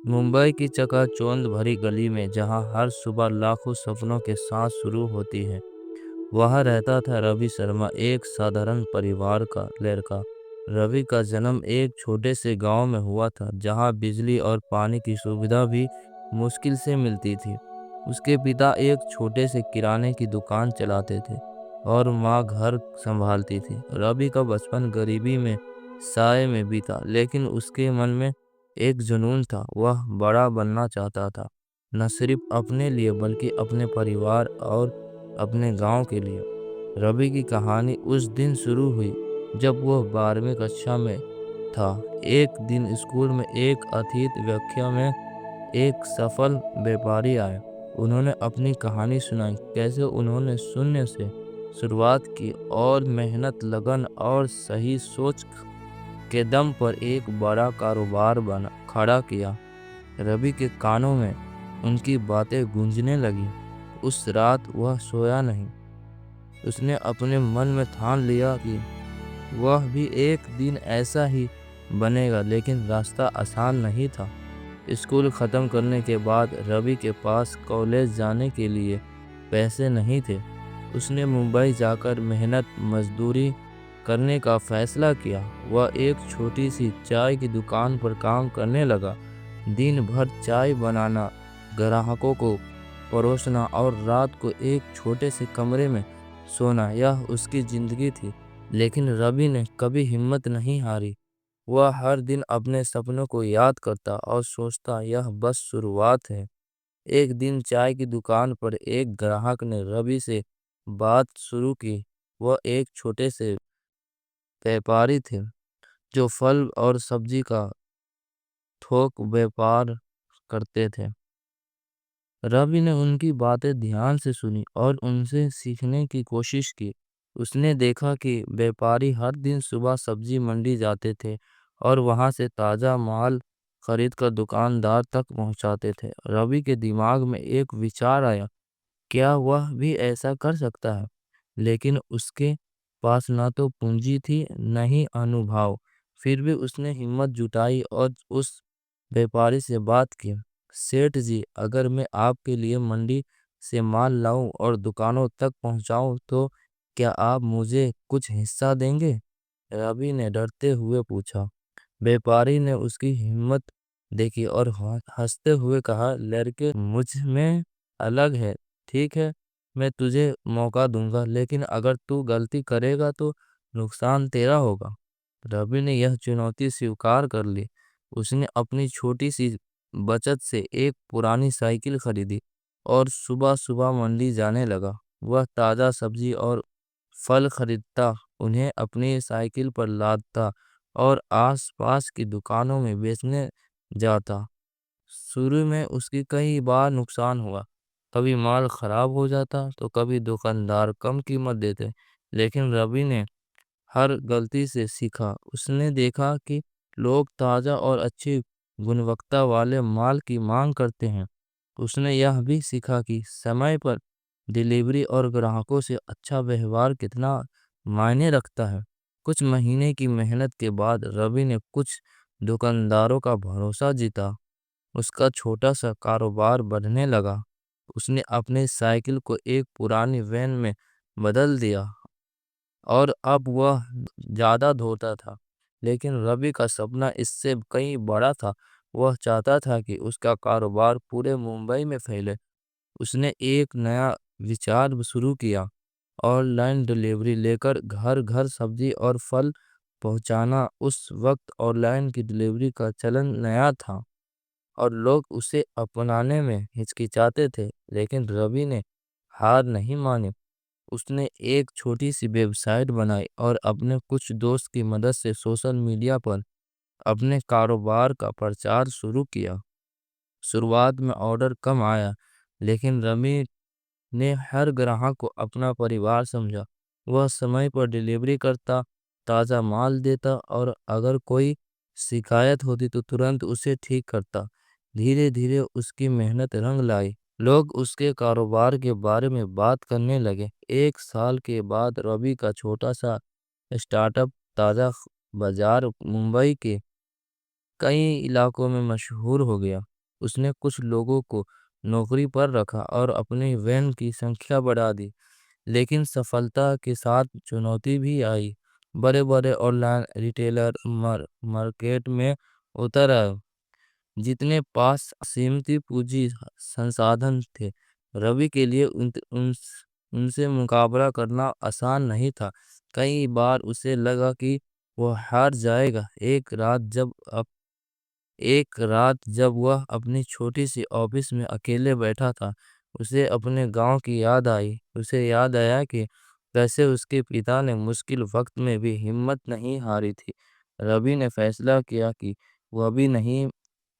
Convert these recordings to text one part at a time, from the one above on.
मुंबई की चकाचौंध भरी गली में जहां हर सुबह लाखों सपनों के साथ शुरू होती है, वहां रहता था रवि शर्मा, एक साधारण परिवार का लड़का। रवि का जन्म एक छोटे से गांव में हुआ था, जहां बिजली और पानी की सुविधा भी मुश्किल से मिलती थी। उसके पिता एक छोटे से किराने की दुकान चलाते थे और माँ घर संभालती थी। रवि का बचपन गरीबी में साए में बीता, लेकिन उसके मन में एक जुनून था। वह बड़ा बनना चाहता था, न सिर्फ अपने लिए बल्कि अपने परिवार और अपने गांव के लिए। रवि की कहानी उस दिन शुरू हुई जब वह 12वीं कक्षा में था। एक दिन स्कूल में एक अतिथि व्याख्या में एक सफल व्यापारी आए। उन्होंने अपनी कहानी सुनाई, कैसे उन्होंने शून्य से शुरुआत की और मेहनत, लगन और सही सोच के दम पर एक बड़ा कारोबार बना खड़ा किया। रवि के कानों में उनकी बातें गूंजने लगी। उस रात वह सोया नहीं। उसने अपने मन में ठान लिया कि वह भी एक दिन ऐसा ही बनेगा, लेकिन रास्ता आसान नहीं था। स्कूल खत्म करने के बाद रवि के पास कॉलेज जाने के लिए पैसे नहीं थे। उसने मुंबई जाकर मेहनत मजदूरी करने का फैसला किया। वह एक छोटी सी चाय की दुकान पर काम करने लगा। दिन भर चाय बनाना, ग्राहकों को परोसना और रात को एक छोटे से कमरे में सोना, यह उसकी जिंदगी थी। लेकिन रवि ने कभी हिम्मत नहीं हारी। वह हर दिन अपने सपनों को याद करता और सोचता, यह बस शुरुआत है। एक दिन चाय की दुकान पर एक ग्राहक ने रवि से बात शुरू की। वह एक छोटे से व्यापारी थे जो फल और सब्जी का थोक व्यापार करते थे। रवि ने उनकी बातें ध्यान से सुनी और उनसे सीखने की कोशिश की। उसने देखा कि व्यापारी हर दिन सुबह सब्जी मंडी जाते थे और वहां से ताजा माल खरीद कर दुकानदार तक पहुंचाते थे। रवि के दिमाग में एक विचार आया, क्या वह भी ऐसा कर सकता है? लेकिन उसके पास ना तो पूंजी थी, न ही अनुभव। फिर भी उसने हिम्मत जुटाई और उस व्यापारी से बात की। सेठ जी, अगर मैं आपके लिए मंडी से माल लाऊं और दुकानों तक पहुंचाऊं तो क्या आप मुझे कुछ हिस्सा देंगे? रवि ने डरते हुए पूछा। व्यापारी ने उसकी हिम्मत देखी और हंसते हुए कहा, लड़के, मुझ में अलग है। ठीक है, मैं तुझे मौका दूंगा, लेकिन अगर तू गलती करेगा तो नुकसान तेरा होगा। रवि ने यह चुनौती स्वीकार कर ली। उसने अपनी छोटी सी बचत से एक पुरानी साइकिल खरीदी और सुबह सुबह मंडी जाने लगा। वह ताज़ा सब्जी और फल खरीदता, उन्हें अपनी साइकिल पर लादता और आसपास की दुकानों में बेचने जाता। शुरू में उसकी कई बार नुकसान हुआ। कभी माल खराब हो जाता तो कभी दुकानदार कम कीमत देते। लेकिन रवि ने हर गलती से सीखा। उसने देखा कि लोग ताज़ा और अच्छी गुणवत्ता वाले माल की मांग करते हैं। उसने यह भी सीखा कि समय पर डिलीवरी और ग्राहकों से अच्छा व्यवहार कितना मायने रखता है। कुछ महीने की मेहनत के बाद रवि ने कुछ दुकानदारों का भरोसा जीता। उसका छोटा सा कारोबार बढ़ने लगा। उसने अपने साइकिल को एक पुरानी वैन में बदल दिया और अब वह ज़्यादा धोता था। लेकिन रवि का सपना इससे कहीं बड़ा था। वह चाहता था कि उसका कारोबार पूरे मुंबई में फैले। उसने एक नया विचार शुरू किया, ऑनलाइन डिलीवरी लेकर घर घर सब्जी और फल पहुंचाना। उस वक्त ऑनलाइन की डिलीवरी का चलन नया था और लोग उसे अपनाने में हिचकिचाते थे। लेकिन रवि ने हार नहीं मानी। उसने एक छोटी सी वेबसाइट बनाई और अपने कुछ दोस्त की मदद से सोशल मीडिया पर अपने कारोबार का प्रचार शुरू किया। शुरुआत में ऑर्डर कम आया, लेकिन रवि ने हर ग्राहक को अपना परिवार समझा। वह समय पर डिलीवरी करता, ताज़ा माल देता और अगर कोई शिकायत होती तो तुरंत उसे ठीक करता। धीरे धीरे उसकी मेहनत रंग लाई। लोग उसके कारोबार के बारे में बात करने लगे। एक साल के बाद रवि का छोटा सा स्टार्टअप ताज़ा बाजार मुंबई के कई इलाकों में मशहूर हो गया। उसने कुछ लोगों को नौकरी पर रखा और अपनी वैन की संख्या बढ़ा दी। लेकिन सफलता के साथ चुनौती भी आई। बड़े-बड़े ऑनलाइन रिटेलर मार्केट में उतर आए, जितने पास सीमित पूंजी संसाधन थे। रवि के लिए उनसे मुकाबला करना आसान नहीं था। कई बार उसे लगा कि वो हार जाएगा। एक रात जब वह अपनी छोटी सी ऑफिस में अकेले बैठा था, उसे अपने गांव की याद आई। उसे याद आया कि कैसे उसके पिता ने मुश्किल वक्त में भी हिम्मत नहीं हारी थी। रवि ने फैसला किया कि वह भी नहीं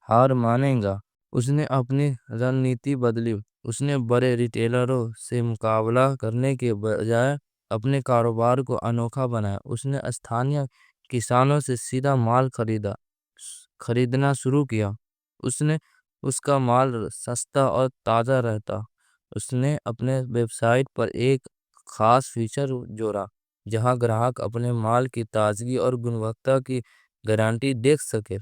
हार मानेगा। उसने अपनी रणनीति बदली। उसने बड़े रिटेलरों से मुकाबला करने के बजाय अपने कारोबार को अनोखा बनाया। उसने स्थानीय किसानों से सीधा माल खरीदना शुरू किया। उसने उसका माल सस्ता और ताज़ा रहता। उसने अपने वेबसाइट पर एक खास फीचर जोड़ा, जहां ग्राहक अपने माल की ताजगी और गुणवत्ता की गारंटी देख सके।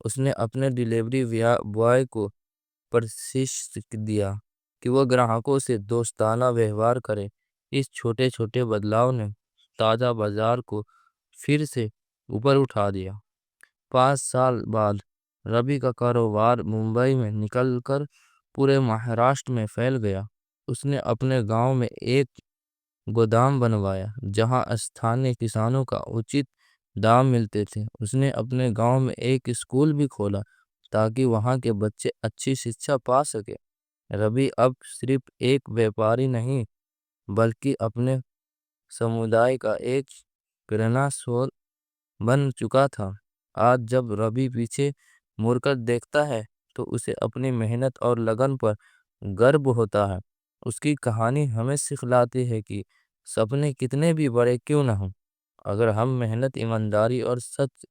उसने अपने डिलीवरी बॉय को प्रशिक्षण दिया कि वह ग्राहकों से दोस्ताना व्यवहार करे। इस छोटे-छोटे बदलाव ने ताजा बाजार को फिर से ऊपर उठा दिया। 5 साल बाद रवि का कारोबार मुंबई में निकलकर पूरे महाराष्ट्र में फैल गया। उसने अपने गांव में एक गोदाम बनवाया, जहां स्थानीय किसानों का उचित दाम मिलते थे। उसने अपने गांव में एक स्कूल भी खोला, ताकि वहां के बच्चे अच्छी शिक्षा पा सके। रवि अब सिर्फ एक व्यापारी नहीं, बल्कि अपने समुदाय का एक प्रेरणा स्रोत बन चुका था। आज जब रवि पीछे मुड़कर देखता है, तो उसे अपनी मेहनत और लगन पर गर्व होता है। उसकी कहानी हमें सिखलाती है कि सपने कितने भी बड़े क्यों ना हों, अगर हम मेहनत, ईमानदारी और सच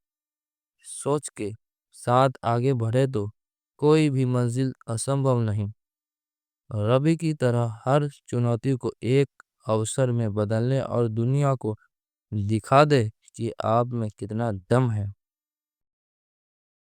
सोच के साथ आगे बढ़े, तो कोई भी मंजिल असंभव नहीं। रवि की तरह हर चुनौती को एक अवसर में बदलने और दुनिया को दिखा दे कि आप में कितना दम है।